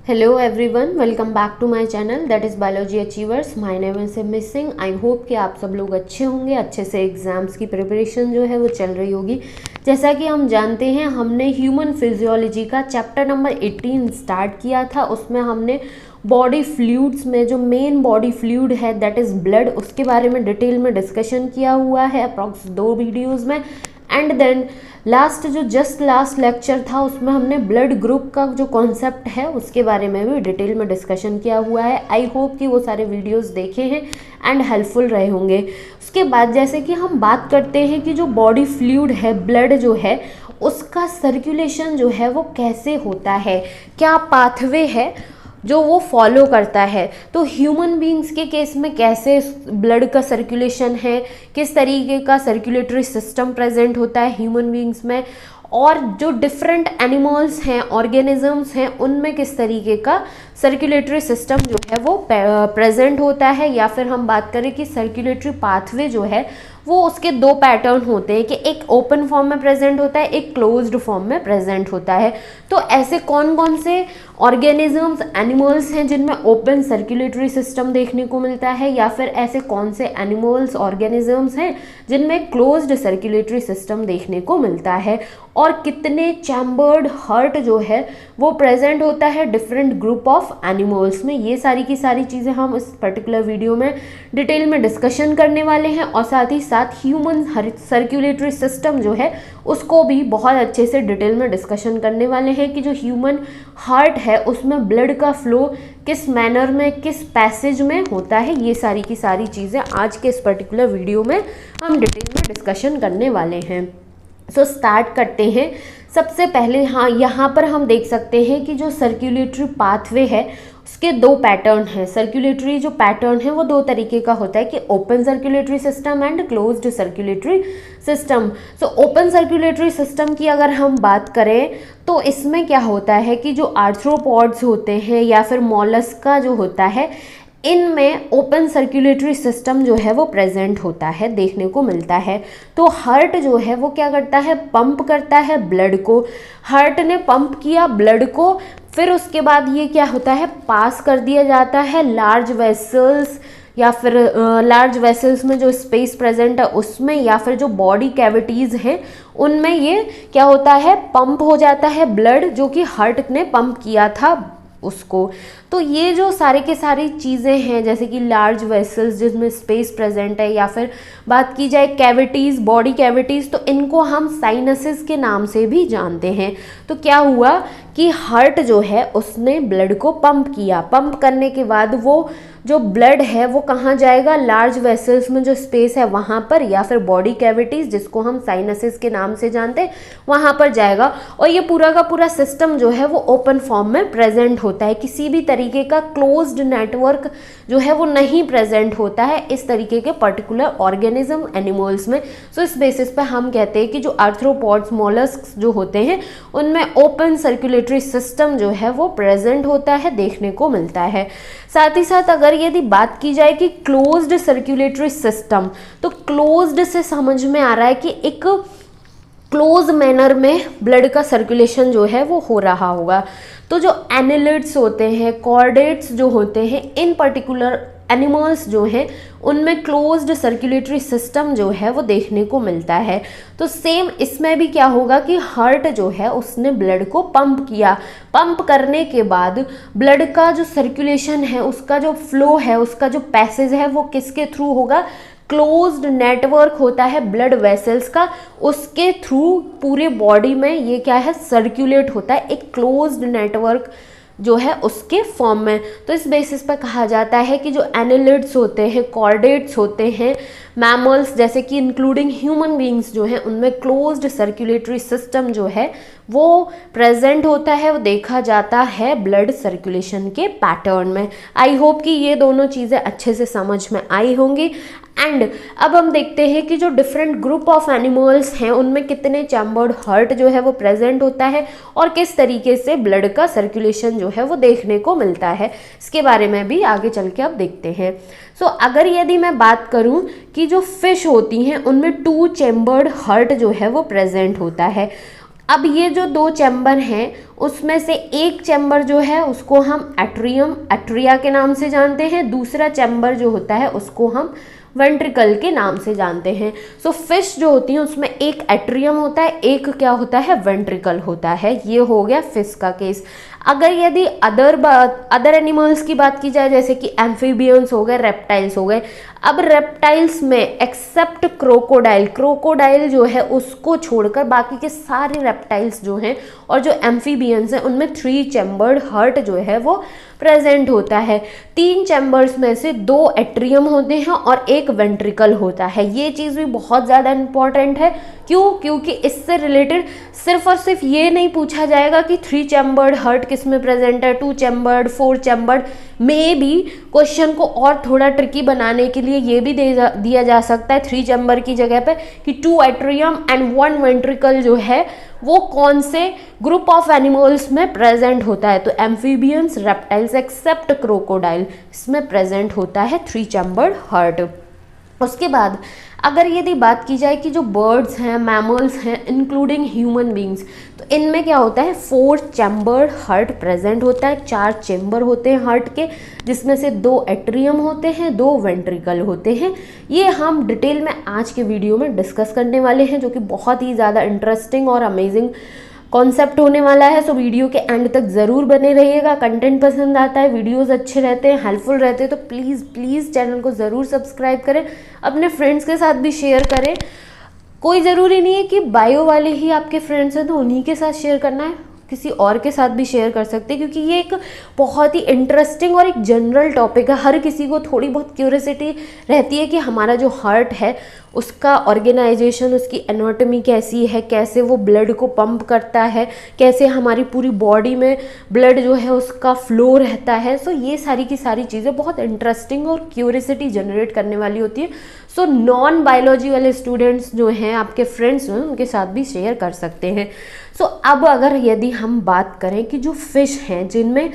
Hello everyone, welcome back to my channel that is biology achievers. My name is missing. I hope कि आप सब लोग अच्छे होंगे, अच्छे से एग्ज़ाम्स की प्रिपरेशन जो है वो चल रही होगी। जैसा कि हम जानते हैं, हमने ह्यूमन फिजियोलॉजी का चैप्टर नंबर 18 स्टार्ट किया था। उसमें हमने बॉडी फ्लूइड्स में जो मेन बॉडी फ्लूइड है दैट इज़ ब्लड, उसके बारे में डिटेल में डिस्कशन किया हुआ है अप्रॉक्स 2 वीडियोज़ में। एंड देन लास्ट लेक्चर था, उसमें हमने ब्लड ग्रुप का जो कॉन्सेप्ट है उसके बारे में भी डिटेल में डिस्कशन किया हुआ है। आई होप कि वो सारे वीडियोस देखे हैं एंड हेल्पफुल रहे होंगे। उसके बाद जैसे कि हम बात करते हैं कि जो बॉडी फ्लूइड है, ब्लड जो है, उसका सर्कुलेशन जो है वो कैसे होता है, क्या पाथवे है जो वो फॉलो करता है। तो ह्यूमन बींग्स के केस में कैसे ब्लड का सर्कुलेशन है, किस तरीके का सर्कुलेटरी सिस्टम प्रेजेंट होता है ह्यूमन बींग्स में, और जो डिफरेंट एनिमल्स हैं, ऑर्गेनिजम्स हैं, उनमें किस तरीके का सर्कुलेटरी सिस्टम जो है वो प्रेजेंट होता है। या फिर हम बात करें कि सर्कुलेटरी पाथवे जो है वो उसके 2 पैटर्न होते हैं कि एक ओपन फॉर्म में प्रेजेंट होता है, एक क्लोज्ड फॉर्म में प्रेजेंट होता है। तो ऐसे कौन कौन से ऑर्गेनिजम्स, एनिमल्स हैं जिनमें ओपन सर्कुलेटरी सिस्टम देखने को मिलता है, या फिर ऐसे कौन से एनिमल्स, ऑर्गेनिजम्स हैं जिनमें क्लोज्ड सर्कुलेटरी सिस्टम देखने को मिलता है, और कितने चैम्बर्ड हार्ट जो है वो प्रेजेंट होता है डिफरेंट ग्रुप ऑफ एनिमल्स में। ये सारी की सारी चीज़ें हम इस पर्टिकुलर वीडियो में डिटेल में डिस्कशन करने वाले हैं, और साथ ही साथ ह्यूमन सर्कुलेटरी सिस्टम जो है उसको भी बहुत अच्छे से डिटेल में डिस्कशन करने वाले हैं कि जो ह्यूमन हार्ट है उसमें ब्लड का फ्लो किस मैनर में, किस पैसेज में होता है। ये सारी की सारी चीज़ें आज के इस पर्टिकुलर वीडियो में हम डिटेल में डिस्कशन करने वाले हैं। सो स्टार्ट करते हैं। सबसे पहले यहाँ पर हम देख सकते हैं कि जो सर्कुलेटरी पाथवे है उसके 2 पैटर्न हैं। सर्कुलेटरी जो पैटर्न है वो 2 तरीके का होता है कि open circulatory system and closed circulatory system. So open circulatory system की अगर हम बात करें तो इसमें क्या होता है कि जो आर्थ्रोपॉड्स होते हैं या फिर मॉलस्का जो होता है, इनमें ओपन सर्कुलेटरी सिस्टम जो है वो प्रेजेंट होता है, देखने को मिलता है। तो हार्ट जो है वो क्या करता है, पंप करता है ब्लड को। हार्ट ने पंप किया ब्लड को, फिर उसके बाद ये क्या होता है, पास कर दिया जाता है लार्ज वेसल्स, या फिर लार्ज वेसल्स में जो स्पेस प्रेजेंट है उसमें, या फिर जो बॉडी कैविटीज़ हैं उनमें ये क्या होता है, पंप हो जाता है ब्लड, जो कि हार्ट ने पंप किया था उसको। तो ये जो सारे के सारी चीज़ें हैं, जैसे कि लार्ज वेसल्स जिसमें स्पेस प्रेजेंट है, या फिर बात की जाए कैविटीज़, बॉडी कैविटीज़, तो इनको हम साइनसेस के नाम से भी जानते हैं। तो क्या हुआ कि हार्ट जो है उसने ब्लड को पंप किया, पंप करने के बाद वो जो ब्लड है वो कहाँ जाएगा, लार्ज वेसल्स में जो स्पेस है वहाँ पर, या फिर बॉडी कैविटीज़ जिसको हम साइनसेस के नाम से जानते हैं वहाँ पर जाएगा। और ये पूरा का पूरा सिस्टम जो है वो ओपन फॉर्म में प्रेजेंट होता है, किसी भी तरीके का क्लोज्ड नेटवर्क जो है वो नहीं प्रेजेंट होता है इस तरीके के पर्टिकुलर ऑर्गेनिज्म, एनिमल्स में। सो इस बेसिस पे हम कहते हैं कि जो आर्थ्रोपॉड्स, मोलस्क्स जो होते हैं उनमें ओपन सर्कुलेटरी सिस्टम जो है वो प्रेजेंट होता है, देखने को मिलता है। साथ ही साथ अगर यदि बात की जाए कि क्लोज्ड सर्कुलेटरी सिस्टम, तो क्लोज्ड से समझ में आ रहा है कि एक क्लोज मैनर में ब्लड का सर्कुलेशन जो है वो हो रहा होगा। तो जो एनेलिड्स होते हैं, कॉर्डेट्स जो होते हैं, इन पर्टिकुलर एनिमल्स जो हैं उनमें क्लोज्ड सर्कुलेटरी सिस्टम जो है वो देखने को मिलता है। तो सेम इसमें भी क्या होगा कि हार्ट जो है उसने ब्लड को पंप किया, पंप करने के बाद ब्लड का जो सर्कुलेशन है, उसका जो फ्लो है, उसका जो पैसेज है वो किसके थ्रू होगा, क्लोज्ड नेटवर्क होता है ब्लड वेसल्स का, उसके थ्रू पूरे बॉडी में ये क्या है, सर्कुलेट होता है, एक क्लोज्ड नेटवर्क जो है उसके फॉर्म में। तो इस बेसिस पर कहा जाता है कि जो एनेलिड्स होते हैं, कॉर्डेट्स होते हैं, मैमल्स जैसे कि इंक्लूडिंग ह्यूमन बींग्स जो हैं, उनमें क्लोज्ड सर्कुलेटरी सिस्टम जो है वो प्रेजेंट होता है, वो देखा जाता है ब्लड सर्कुलेशन के पैटर्न में। आई होप कि ये दोनों चीज़ें अच्छे से समझ में आई होंगी। एंड अब हम देखते हैं कि जो डिफरेंट ग्रुप ऑफ एनिमल्स हैं उनमें कितने चैम्बर्ड हार्ट जो है वो प्रेजेंट होता है, और किस तरीके से ब्लड का सर्कुलेशन जो है वो देखने को मिलता है, इसके बारे में भी आगे चल के अब देखते हैं। सो अगर यदि मैं बात करूं कि जो फिश होती हैं उनमें 2 चैम्बर्ड हार्ट जो है वो प्रेजेंट होता है। अब ये जो दो चैम्बर हैं उसमें से एक चैम्बर जो है उसको हम एट्रियम, एट्रिया के नाम से जानते हैं, दूसरा चैम्बर जो होता है उसको हम वेंट्रिकल के नाम से जानते हैं। सो फिश जो होती है उसमें एक एट्रियम होता है, एक क्या होता है, वेंट्रिकल होता है। ये हो गया फिश का केस। अगर यदि अदर एनिमल्स की बात की जाए, जैसे कि एम्फीबियंस हो गए, रेप्टाइल्स हो गए। अब रेप्टाइल्स में एक्सेप्ट क्रोकोडाइल, क्रोकोडाइल जो है उसको छोड़कर बाकी के सारे रेप्टाइल्स जो हैं और जो एम्फीबियंस हैं उनमें 3 चैम्बर्ड हार्ट जो है वो प्रेजेंट होता है। 3 चैम्बर्स में से 2 एट्रियम होते हैं और एक वेंट्रिकल होता है। ये चीज़ भी बहुत ज़्यादा इंपॉर्टेंट है। क्यों? क्योंकि इससे रिलेटेड सिर्फ और सिर्फ ये नहीं पूछा जाएगा कि 3 चैम्बर्ड हार्ट किस में प्रेजेंट है, 2 chambered, 4 chambered. May be question को और थोड़ा ट्रिकी बनाने के लिए ये भी दिया जा सकता है 3 चैम्बर की जगह पे कि 2 एट्रियम एंड 1 वेंट्रिकल जो है वो कौन से ग्रुप ऑफ एनिमल्स में प्रेजेंट होता है। तो एम्फीबियंस, रेप्टाइल्स एक्सेप्ट क्रोकोडाइल, इसमें प्रेजेंट होता है 3 चैम्बर्ड हार्ट। उसके बाद अगर यदि बात की जाए कि जो बर्ड्स हैं, मैमल्स हैं, इंक्लूडिंग ह्यूमन बींग्स, तो इनमें क्या होता है, 4 चैम्बर्ड हार्ट प्रेजेंट होता है। 4 चैम्बर होते हैं हार्ट के, जिसमें से 2 एट्रियम होते हैं, 2 वेंट्रिकल होते हैं। ये हम डिटेल में आज के वीडियो में डिस्कस करने वाले हैं, जो कि बहुत ही ज़्यादा इंटरेस्टिंग और अमेजिंग कॉन्सेप्ट होने वाला है। सो वीडियो के एंड तक ज़रूर बने रहिएगा। कंटेंट पसंद आता है, वीडियोस अच्छे रहते हैं, हेल्पफुल रहते हैं, तो प्लीज़ चैनल को ज़रूर सब्सक्राइब करें, अपने फ्रेंड्स के साथ भी शेयर करें। कोई ज़रूरी नहीं है कि बायो वाले ही आपके फ्रेंड्स हैं तो उन्हीं के साथ शेयर करना है, किसी और के साथ भी शेयर कर सकते हैं, क्योंकि ये एक बहुत ही इंटरेस्टिंग और एक जनरल टॉपिक है। हर किसी को थोड़ी बहुत क्यूरियोसिटी रहती है कि हमारा जो हार्ट है उसका ऑर्गेनाइजेशन, उसकी एनाटॉमी कैसी है, कैसे वो ब्लड को पंप करता है, कैसे हमारी पूरी बॉडी में ब्लड जो है उसका फ्लो रहता है। सो ये सारी की सारी चीज़ें बहुत इंटरेस्टिंग और क्यूरियोसिटी जनरेट करने वाली होती है। सो नॉन बायोलॉजी वाले स्टूडेंट्स जो हैं, आपके फ्रेंड्स जो हैं, उनके साथ भी शेयर कर सकते हैं। सो अब अगर यदि हम बात करें कि जो फिश हैं जिनमें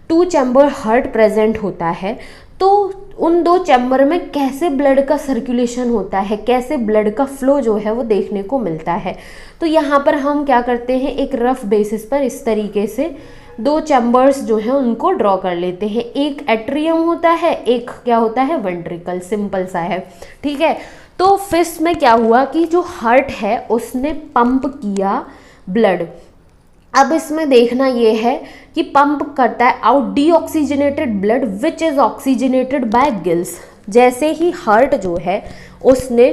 2 चैम्बर हार्ट प्रेजेंट होता है, तो उन 2 चैम्बर में कैसे ब्लड का सर्कुलेशन होता है, कैसे ब्लड का फ्लो जो है वो देखने को मिलता है। तो यहाँ पर हम क्या करते हैं, एक रफ बेसिस पर इस तरीके से 2 चैम्बर्स जो है उनको ड्रॉ कर लेते हैं। एक एट्रियम होता है, एक क्या होता है, वेंट्रिकल। सिंपल सा है, ठीक है। तो फिश में क्या हुआ कि जो हार्ट है उसने पंप किया ब्लड। अब इसमें देखना ये है कि पंप करता है out deoxygenated blood which is oxygenated by gills. जैसे ही हार्ट जो है उसने,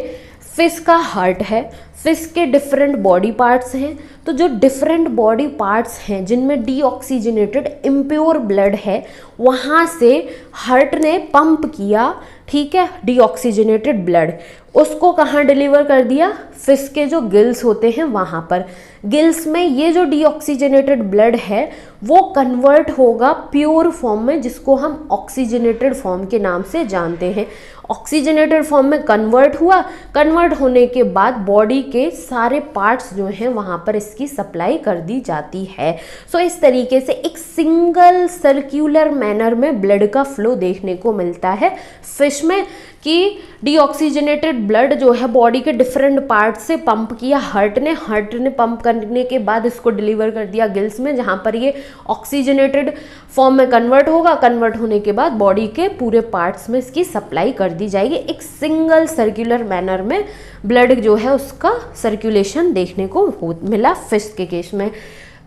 फिश का हार्ट है, फिश के डिफरेंट बॉडी पार्ट्स हैं, तो जो डिफरेंट बॉडी पार्ट्स हैं जिनमें डीऑक्सीजनेटेड इम्प्योर ब्लड है, वहाँ से हार्ट ने पंप किया, ठीक है, डीऑक्सीजनेटेड ब्लड। उसको कहाँ डिलीवर कर दिया, फिश के जो गिल्स होते हैं वहाँ पर। गिल्स में ये जो डीऑक्सीजनेटेड ब्लड है वो कन्वर्ट होगा प्योर फॉर्म में, जिसको हम ऑक्सीजनेटेड फॉर्म के नाम से जानते हैं। ऑक्सीजनेटेड फॉर्म में कन्वर्ट हुआ, कन्वर्ट होने के बाद बॉडी के सारे पार्ट्स जो हैं वहाँ पर इसकी सप्लाई कर दी जाती है। सो इस तरीके से एक सिंगल सर्क्यूलर मैनर में ब्लड का फ्लो देखने को मिलता है फिश में, कि डीऑक्सीजनेटेड ब्लड जो है बॉडी के डिफरेंट पार्ट से पंप किया हार्ट ने पंप करने के बाद इसको डिलीवर कर दिया गिल्स में, जहाँ पर ये ऑक्सीजनेटेड फॉर्म में कन्वर्ट होगा। कन्वर्ट होने के बाद बॉडी के पूरे पार्ट्स में इसकी सप्लाई कर दी जाएगी। एक सिंगल सर्कुलर मैनर में ब्लड जो है उसका सर्कुलेशन देखने को मिला फिश के केस में।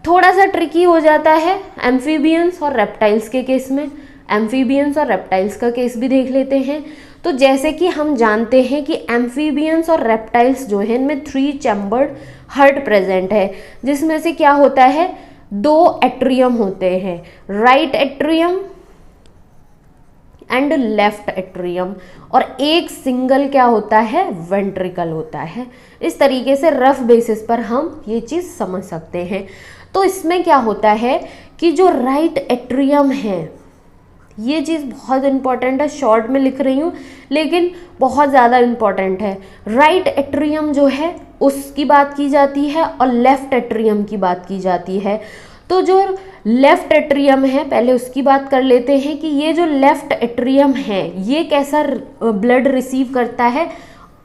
थोड़ा सा ट्रिकी हो जाता है एम्फीबियंस और रेप्टाइल्स के केस में। एम्फीबियंस और रेप्टाइल्स का केस भी देख लेते हैं। तो जैसे कि हम जानते हैं कि एम्फीबियंस और रेप्टाइल्स जो है इनमें 3 चैम्बर्ड हार्ट प्रेजेंट है, जिसमें से क्या होता है, 2 एट्रियम होते हैं, right atrium and left atrium, और एक सिंगल क्या होता है, वेंट्रिकल होता है। इस तरीके से रफ बेसिस पर हम ये चीज़ समझ सकते हैं। तो इसमें क्या होता है कि जो राइट एट्रियम है, ये चीज़ बहुत इंपॉर्टेंट है, शॉर्ट में लिख रही हूँ लेकिन बहुत ज़्यादा इंपॉर्टेंट है। राइट एट्रियम जो है उसकी बात की जाती है और लेफ्ट एट्रियम की बात की जाती है। तो जो लेफ्ट एट्रियम है पहले उसकी बात कर लेते हैं कि ये जो लेफ्ट एट्रियम है ये कैसा ब्लड रिसीव करता है,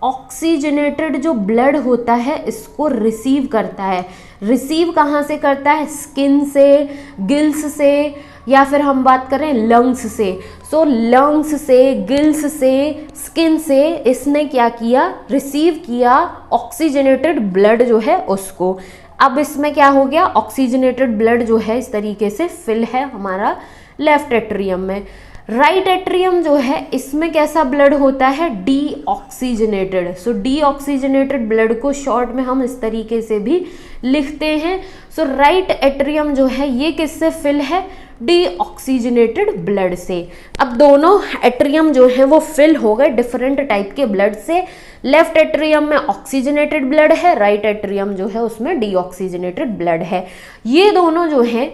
ऑक्सीजनेटेड जो ब्लड होता है इसको रिसीव करता है। रिसीव कहाँ से करता है? स्किन से, गिल्स से, या फिर हम बात करें लंग्स से। सो लंग्स से, गिल्स से, स्किन से इसने क्या किया? रिसीव किया ऑक्सीजनेटेड ब्लड जो है उसको। अब इसमें क्या हो गया? ऑक्सीजनेटेड ब्लड जो है इस तरीके से फिल है हमारा लेफ्ट एट्रियम में। राइट एट्रियम जो है इसमें कैसा ब्लड होता है? डीऑक्सीजनेटेड। सो डीऑक्सीजनेटेड ब्लड को शॉर्ट में हम इस तरीके से भी लिखते हैं। सो राइट एट्रियम जो है ये किससे फिल है? डीऑक्सीजनेटेड ब्लड से। अब दोनों एट्रियम जो है वो फिल हो गए डिफरेंट टाइप के ब्लड से। लेफ्ट एट्रियम में ऑक्सीजनेटेड ब्लड है, राइट एट्रियम जो है उसमें डीऑक्सीजनेटेड ब्लड है। ये दोनों जो हैं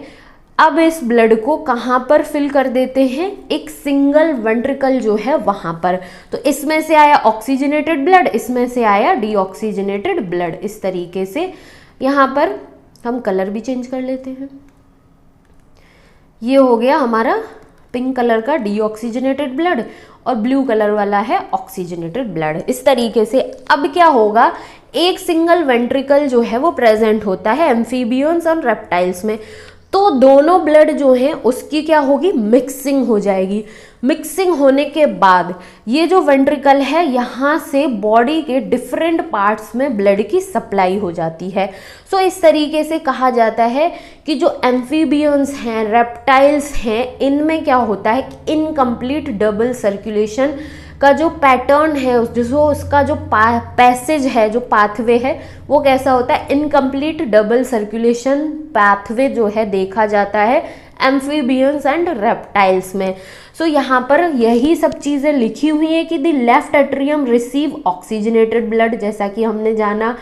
अब इस ब्लड को कहाँ पर फिल कर देते हैं? एक सिंगल वेंट्रिकल जो है वहाँ पर। तो इसमें से आया ऑक्सीजनेटेड ब्लड, इसमें से आया डीऑक्सीजनेटेड ब्लड। इस तरीके से यहाँ पर हम कलर भी चेंज कर लेते हैं। ये हो गया हमारा पिंक कलर का डीऑक्सीजनेटेड ब्लड और ब्लू कलर वाला है ऑक्सीजनेटेड ब्लड। इस तरीके से अब क्या होगा? एक सिंगल वेंट्रिकल जो है वो प्रेजेंट होता है एम्फीबियंस और रेप्टाइल्स में। तो दोनों ब्लड जो है उसकी क्या होगी? मिक्सिंग हो जाएगी। मिक्सिंग होने के बाद ये जो वेंट्रिकल है यहाँ से बॉडी के डिफरेंट पार्ट्स में ब्लड की सप्लाई हो जाती है। सो इस तरीके से कहा जाता है कि जो एम्फीबियंस हैं, रेप्टाइल्स हैं, इनमें क्या होता है कि इनकम्प्लीट डबल सर्कुलेशन का जो पैटर्न है, जो उसका जो पैसेज है, जो पाथवे है, वो कैसा होता है? इनकम्प्लीट डबल सर्कुलेशन पाथवे जो है देखा जाता है एम्फीबियंस एंड रेप्टाइल्स में। सो यहाँ पर यही सब चीज़ें लिखी हुई हैं कि the left atrium receive oxygenated blood, जैसा कि हमने जाना,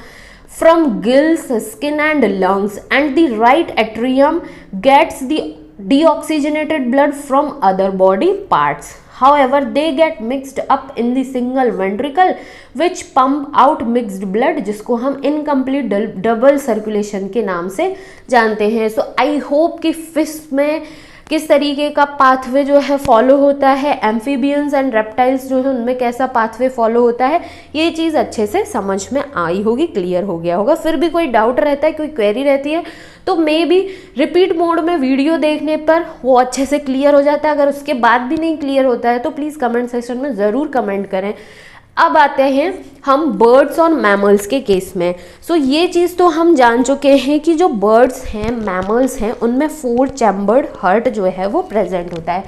from gills, skin and lungs, and the right atrium gets the deoxygenated blood from other body parts. However, they get mixed up in the single ventricle which pump out mixed blood, जिसको हम incomplete double circulation के नाम से जानते हैं। So I hope कि fish में किस तरीके का पाथवे जो है फॉलो होता है, एम्फीबियंस एंड रेप्टाइल्स जो है उनमें कैसा पाथवे फॉलो होता है, ये चीज़ अच्छे से समझ में आई होगी, क्लियर हो गया होगा। फिर भी कोई डाउट रहता है, कोई क्वेरी रहती है तो मे बी रिपीट मोड में वीडियो देखने पर वो अच्छे से क्लियर हो जाता है। अगर उसके बाद भी नहीं क्लियर होता है तो प्लीज़ कमेंट सेक्शन में ज़रूर कमेंट करें। अब आते हैं हम बर्ड्स और मैमल्स के केस में। सो ये चीज़ तो हम जान चुके हैं कि जो बर्ड्स हैं, मैमल्स हैं, उनमें 4 चैम्बर्ड हार्ट जो है वो प्रेजेंट होता है।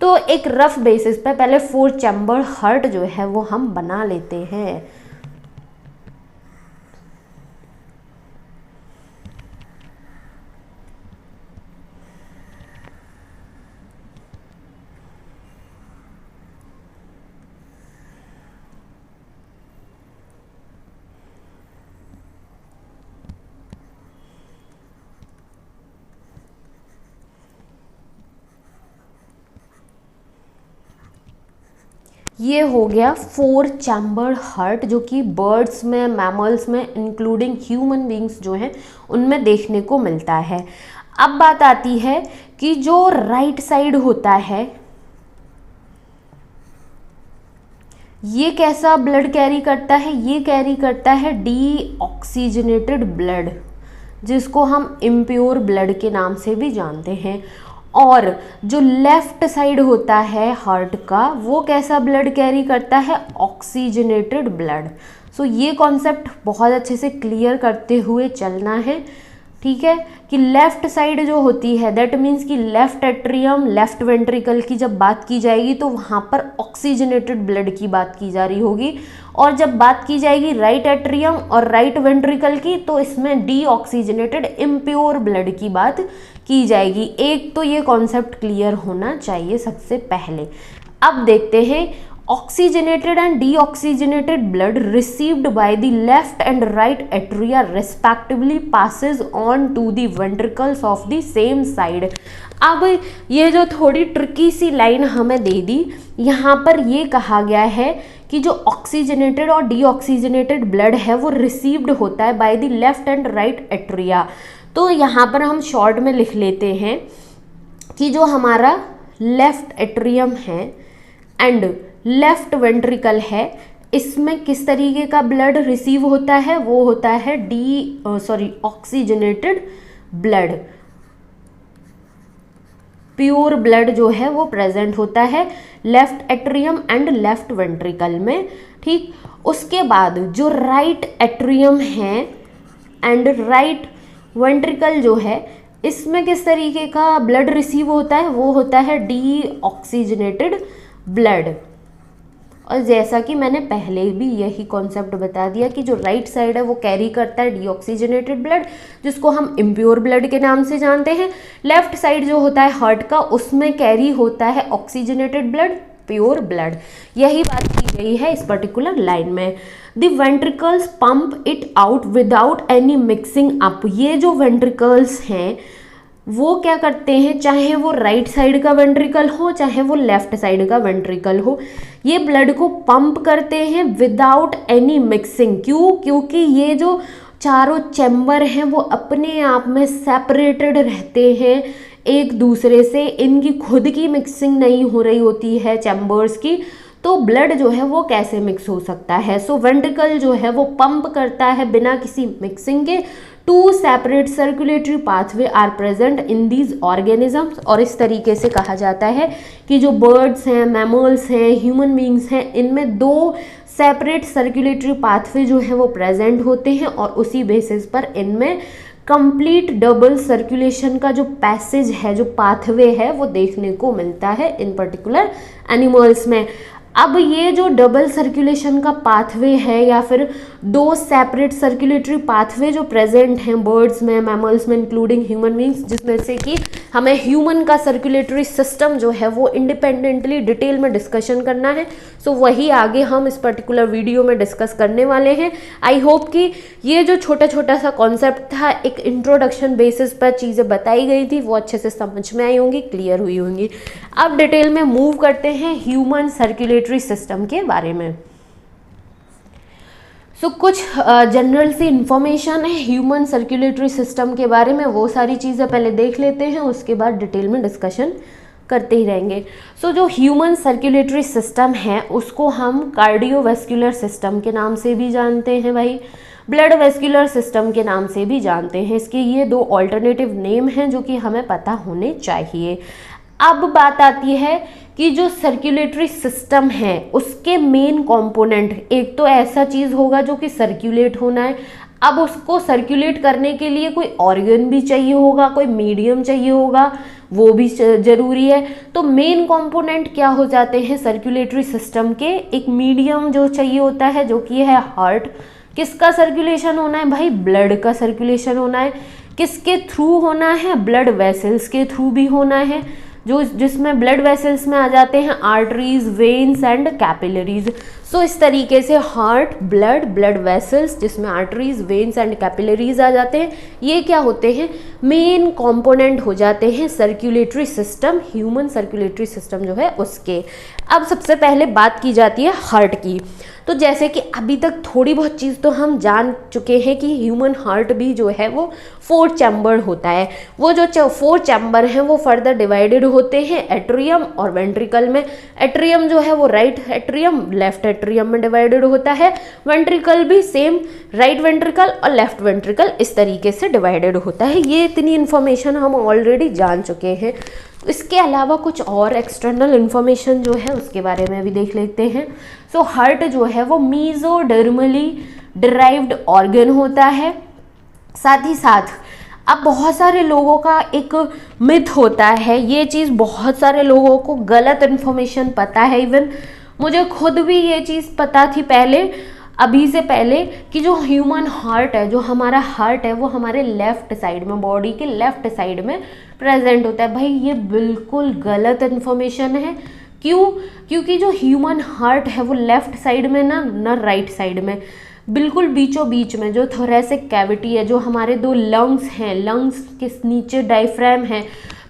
तो एक रफ बेसिस पे पहले 4 चैम्बर्ड हार्ट जो है वो हम बना लेते हैं। ये हो गया 4 चैम्बर्ड हार्ट, जो कि बर्ड्स में, मैमल्स में, इंक्लूडिंग ह्यूमन बींग्स जो हैं उनमें देखने को मिलता है। अब बात आती है कि जो राइट साइड होता है ये कैसा ब्लड कैरी करता है? ये कैरी करता है डीऑक्सीजनेटेड ब्लड, जिसको हम इम्प्योर ब्लड के नाम से भी जानते हैं। और जो लेफ्ट साइड होता है हार्ट का वो कैसा ब्लड कैरी करता है? Oxygenated blood. सो ये कॉन्सेप्ट बहुत अच्छे से क्लियर करते हुए चलना है, ठीक है, कि लेफ्ट साइड जो होती है दैट मीन्स कि लेफ्ट एट्रियम, लेफ्ट वेंट्रिकल की जब बात की जाएगी तो वहाँ पर ऑक्सीजनेटेड ब्लड की बात की जा रही होगी, और जब बात की जाएगी राइट एट्रियम और राइट वेंट्रिकल की तो इसमें डीऑक्सीजनेटेड इम्प्योर ब्लड की बात की जाएगी। एक तो ये कॉन्सेप्ट क्लियर होना चाहिए सबसे पहले। अब देखते हैं oxygenated and deoxygenated blood received by the left and right atria respectively passes on to the ventricles of the same side। अब ये जो थोड़ी ट्रिकी सी लाइन हमें दे दी, यहाँ पर ये कहा गया है कि जो ऑक्सीजनेटेड और डीऑक्सीजनेटेड ब्लड है वो रिसीव्ड होता है by the left and right atria. तो यहाँ पर हम शॉर्ट में लिख लेते हैं कि जो हमारा लेफ्ट एट्रियम है एंड लेफ्ट वेंट्रिकल है, इसमें किस तरीके का ब्लड रिसीव होता है, वो होता है ऑक्सीजनेटेड ब्लड, प्योर ब्लड जो है वो प्रेजेंट होता है left atrium and left ventricle में। ठीक, उसके बाद जो राइट एट्रियम है एंड राइट वेंट्रिकल जो है, इसमें किस तरीके का ब्लड रिसीव होता है, वो होता है डीऑक्सीजनेटेड ब्लड। और जैसा कि मैंने पहले भी यही कॉन्सेप्ट बता दिया कि जो राइट साइड है वो कैरी करता है डीऑक्सीजनेटेड ब्लड, जिसको हम इम्प्योर ब्लड के नाम से जानते हैं। लेफ्ट साइड जो होता है हार्ट का, उसमें कैरी होता है ऑक्सीजनेटेड ब्लड, प्योर ब्लड। यही बात की गई है इस पर्टिकुलर लाइन में। The ventricles pump it out without any mixing up. ये जो वेंट्रिकल्स हैं वो क्या करते हैं, चाहे वो राइट साइड का वेंट्रिकल हो चाहे वो लेफ्ट साइड का वेंट्रिकल हो, ये ब्लड को पंप करते हैं विदाउट एनी मिक्सिंग। क्यों? क्योंकि ये जो चारों चैम्बर हैं वो अपने आप में सेपरेटेड रहते हैं एक दूसरे से, इनकी खुद की मिक्सिंग नहीं हो रही होती है चैम्बर्स की, तो ब्लड जो है वो कैसे मिक्स हो सकता है। सो वेंट्रिकल जो है वो पंप करता है बिना किसी मिक्सिंग के। Two separate circulatory pathway are present in these organisms. और इस तरीके से कहा जाता है कि जो बर्ड्स हैं, मैमल्स हैं, ह्यूमन बींग्स हैं, इनमें दो सेपरेट सर्कुलेटरी पाथवे जो है वो प्रेजेंट होते हैं और उसी बेसिस पर इनमें कंप्लीट डबल सर्कुलेशन का जो पैसेज है, जो पाथवे है, वो देखने को मिलता है इन पर्टिकुलर एनिमल्स में। अब ये जो डबल सर्कुलेशन का पाथवे है या फिर दो सेपरेट सर्कुलेटरी पाथवे जो प्रेजेंट हैं बर्ड्स में, मैमल्स में, इंक्लूडिंग ह्यूमन बींग्स, जिसमें से कि हमें ह्यूमन का सर्कुलेटरी सिस्टम जो है वो इंडिपेंडेंटली डिटेल में डिस्कशन करना है। सो वही आगे हम इस पर्टिकुलर वीडियो में डिस्कस करने वाले हैं। आई होप कि ये जो छोटा छोटा सा कॉन्सेप्ट था, एक इंट्रोडक्शन बेसिस पर चीज़ें बताई गई थी, वो अच्छे से समझ में आई होंगी, क्लियर हुई होंगी। अब डिटेल में मूव करते हैं ह्यूमन सर्कुलेटरी सिस्टम के बारे में। कुछ जनरल सी इंफॉर्मेशन है ह्यूमन सर्कुलेटरी सिस्टम के बारे में, वो सारी चीज़ें पहले देख लेते हैं, उसके बाद डिटेल में डिस्कशन करते ही रहेंगे। जो ह्यूमन सर्कुलेटरी सिस्टम है उसको हम कार्डियोवैस्कुलर सिस्टम के नाम से भी जानते हैं भाई, ब्लड वेस्कुलर सिस्टम के नाम से भी जानते हैं। इसके ये दो ऑल्टरनेटिव नेम हैं जो कि हमें पता होने चाहिए। अब बात आती है कि जो सर्कुलेटरी सिस्टम है उसके मेन कंपोनेंट, एक तो ऐसा चीज़ होगा जो कि सर्कुलेट होना है। अब उसको सर्कुलेट करने के लिए कोई ऑर्गन भी चाहिए होगा, कोई मीडियम चाहिए होगा, वो भी ज़रूरी है। तो मेन कंपोनेंट क्या हो जाते हैं सर्कुलेटरी सिस्टम के, एक मीडियम जो चाहिए होता है जो कि है हार्ट। किसका सर्कुलेशन होना है भाई? ब्लड का सर्कुलेशन होना है। किसके थ्रू होना है? ब्लड वेसल्स के थ्रू भी होना है, जो जिसमें ब्लड वेसल्स में आ जाते हैं आर्टरीज, वेन्स एंड कैपिलरीज। इस तरीके से हार्ट, ब्लड, ब्लड वेसल्स जिसमें आर्टरीज, वेन्स एंड कैपिलरीज आ जाते हैं, ये क्या होते हैं? मेन कंपोनेंट हो जाते हैं circulatory system, human circulatory system जो है उसके। अब सबसे पहले बात की जाती है हार्ट की। तो जैसे कि अभी तक थोड़ी बहुत चीज़ तो हम जान चुके हैं कि ह्यूमन हार्ट भी जो है वो 4 चैम्बर होता है। वो जो 4 चैम्बर हैं वो फर्दर डिवाइडेड होते हैं एट्रियम और वेंट्रिकल में। एट्रियम जो है वो राइट एट्रियम, लेफ्ट एट्रियम में डिवाइडेड होता है। वेंट्रिकल भी सेम, राइट वेंट्रिकल और लेफ्ट वेंट्रिकल इस तरीके से डिवाइडेड होता है। ये इतनी इन्फॉर्मेशन हम ऑलरेडी जान चुके हैं। इसके अलावा कुछ और एक्सटर्नल इन्फॉर्मेशन जो है उसके बारे में भी देख लेते हैं। हार्ट जो है वो मीजोडर्मली डिराइव्ड ऑर्गन होता है। साथ ही साथ अब बहुत सारे लोगों का एक मिथ होता है, ये चीज़ बहुत सारे लोगों को गलत इन्फॉर्मेशन पता है, इवन मुझे खुद भी ये चीज़ पता थी पहले, अभी से पहले, कि जो ह्यूमन हार्ट है, जो हमारा हार्ट है वो हमारे लेफ्ट साइड में, बॉडी के लेफ्ट साइड में प्रेजेंट होता है। भाई ये बिल्कुल गलत इन्फॉर्मेशन है। क्यों? क्योंकि जो ह्यूमन हार्ट है वो लेफ्ट साइड में ना राइट साइड में, बिल्कुल बीचों बीच में जो थोरेसिक कैविटी है, जो हमारे 2 लंग्स हैं, लंग्स के नीचे डायफ्राम है,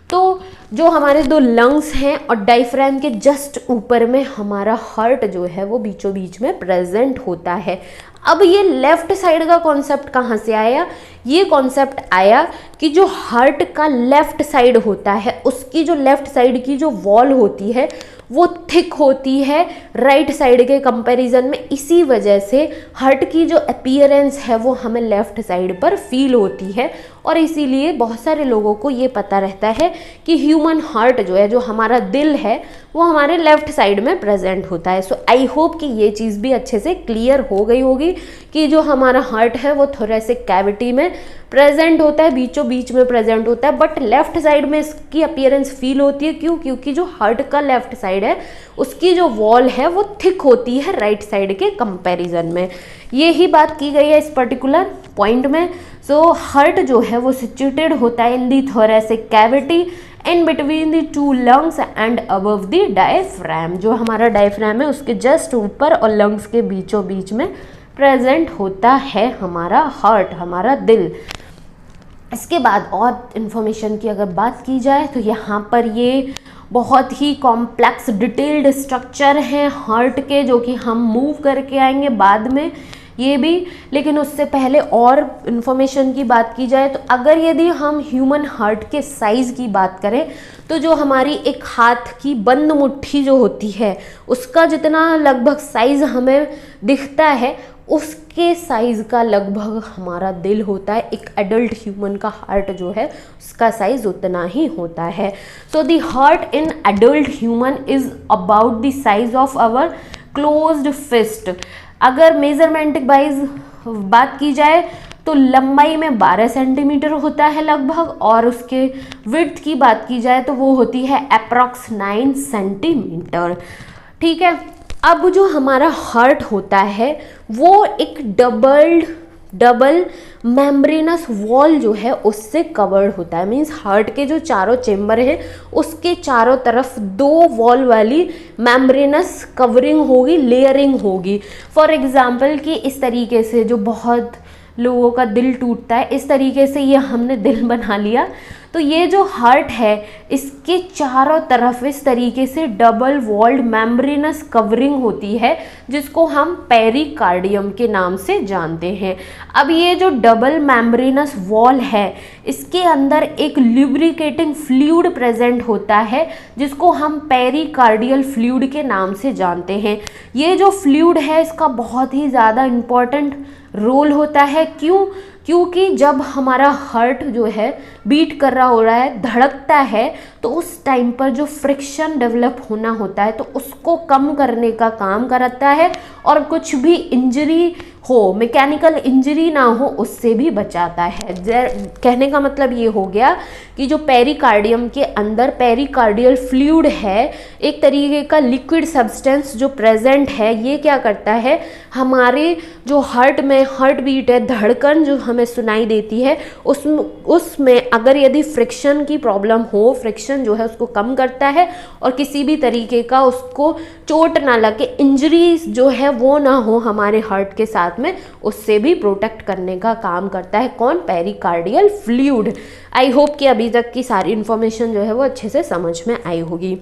तो जो हमारे 2 लंग्स हैं और डायफ्राम के जस्ट ऊपर में हमारा हार्ट जो है वो बीचों बीच में प्रेजेंट होता है। अब ये लेफ्ट साइड का कॉन्सेप्ट कहाँ से आया? ये कॉन्सेप्ट आया कि जो हार्ट का लेफ्ट साइड होता है उसकी जो लेफ्ट साइड की जो वॉल होती है वो थिक होती है राइट साइड के कंपैरिजन में। इसी वजह से हार्ट की जो अपीयरेंस है वो हमें लेफ्ट साइड पर फील होती है, और इसीलिए बहुत सारे लोगों को ये पता रहता है कि ह्यूमन हार्ट जो है, जो हमारा दिल है, वो हमारे लेफ्ट साइड में प्रेजेंट होता है। सो आई होप कि ये चीज़ भी अच्छे से क्लियर हो गई होगी कि जो हमारा हार्ट है वो थोरेसिक कैविटी में प्रेजेंट होता है, बीचों बीच में प्रेजेंट होता है, बट लेफ्ट साइड में इसकी अपीयरेंस फील होती है। क्यों? क्योंकि जो हार्ट का लेफ्ट साइड है उसकी जो वॉल है वो थिक होती है राइट साइड के कंपैरिजन में। ये ही बात की गई है इस पर्टिकुलर पॉइंट में। सो हार्ट जो है वो सिचुएटेड होता है in the thoracic cavity in between the two lungs and above the diaphragm. जो हमारा डायफ्राम है उसके जस्ट ऊपर और लंग्स के बीचों बीच में प्रेजेंट होता है हमारा हार्ट, हमारा दिल। इसके बाद और इन्फॉर्मेशन की अगर बात की जाए तो यहाँ पर ये बहुत ही कॉम्प्लेक्स डिटेल्ड स्ट्रक्चर हैं हार्ट के, जो कि हम मूव करके आएंगे बाद में ये भी। लेकिन उससे पहले और इन्फॉर्मेशन की बात की जाए तो अगर यदि हम ह्यूमन हार्ट के साइज़ की बात करें तो जो हमारी एक हाथ की बंद मुट्ठी जो होती है उसका जितना लगभग साइज़ हमें दिखता है उसके साइज़ का लगभग हमारा दिल होता है। एक एडल्ट ह्यूमन का हार्ट जो है उसका साइज़ उतना ही होता है। So the heart in adult human is about the size of our closed fist. अगर मेजरमेंट वाइज बात की जाए तो लंबाई में 12 सेंटीमीटर होता है लगभग, और उसके विड्थ की बात की जाए तो वो होती है अप्रॉक्स 9 सेंटीमीटर। ठीक है, अब जो हमारा हार्ट होता है वो एक डबल मेम्ब्रेनस वॉल जो है उससे कवर्ड होता है। मीन्स हार्ट के जो चारों चेम्बर हैं उसके चारों तरफ 2 वॉल वाली मेम्ब्रेनस कवरिंग होगी, लेयरिंग होगी। फॉर एग्जाम्पल कि इस तरीके से जो बहुत लोगों का दिल टूटता है, इस तरीके से ये हमने दिल बना लिया, तो ये जो हार्ट है इसके चारों तरफ इस तरीके से डबल वॉल्ड मेम्ब्रेनस कवरिंग होती है जिसको हम पेरिकार्डियम के नाम से जानते हैं। अब ये जो डबल मेम्ब्रेनस वॉल है इसके अंदर एक ल्यूब्रिकेटिंग फ्लूइड प्रेजेंट होता है जिसको हम पेरिकार्डियल फ्लूइड के नाम से जानते हैं। ये जो फ्लूइड है इसका बहुत ही ज़्यादा इम्पॉर्टेंट रोल होता है। क्यों? क्योंकि जब हमारा हार्ट जो है बीट कर रहा है, धड़कता है, तो उस टाइम पर जो फ्रिक्शन डेवलप होना होता है तो उसको कम करने का काम करता है, और कुछ भी इंजरी हो, मैकेनिकल इंजरी ना हो, उससे भी बचाता है। कहने का मतलब ये हो गया कि जो पेरिकार्डियम के अंदर पेरिकार्डियल फ्लूइड है, एक तरीके का लिक्विड सब्सटेंस जो प्रेजेंट है, ये क्या करता है, हमारे जो हार्ट में हार्ट बीट है, धड़कन जो हमें सुनाई देती है, उसमें अगर यदि फ्रिक्शन की प्रॉब्लम हो, फ्रिक्शन जो है उसको कम करता है, और किसी भी तरीके का उसको चोट ना लगे, इंजरी जो है वो ना हो हमारे हार्ट के साथ में, उससे भी प्रोटेक्ट करने का काम करता है। कौन? Pericardial fluid. आई होप कि अभी तक की सारी इन्फॉर्मेशन जो है वो अच्छे से समझ में आई होगी।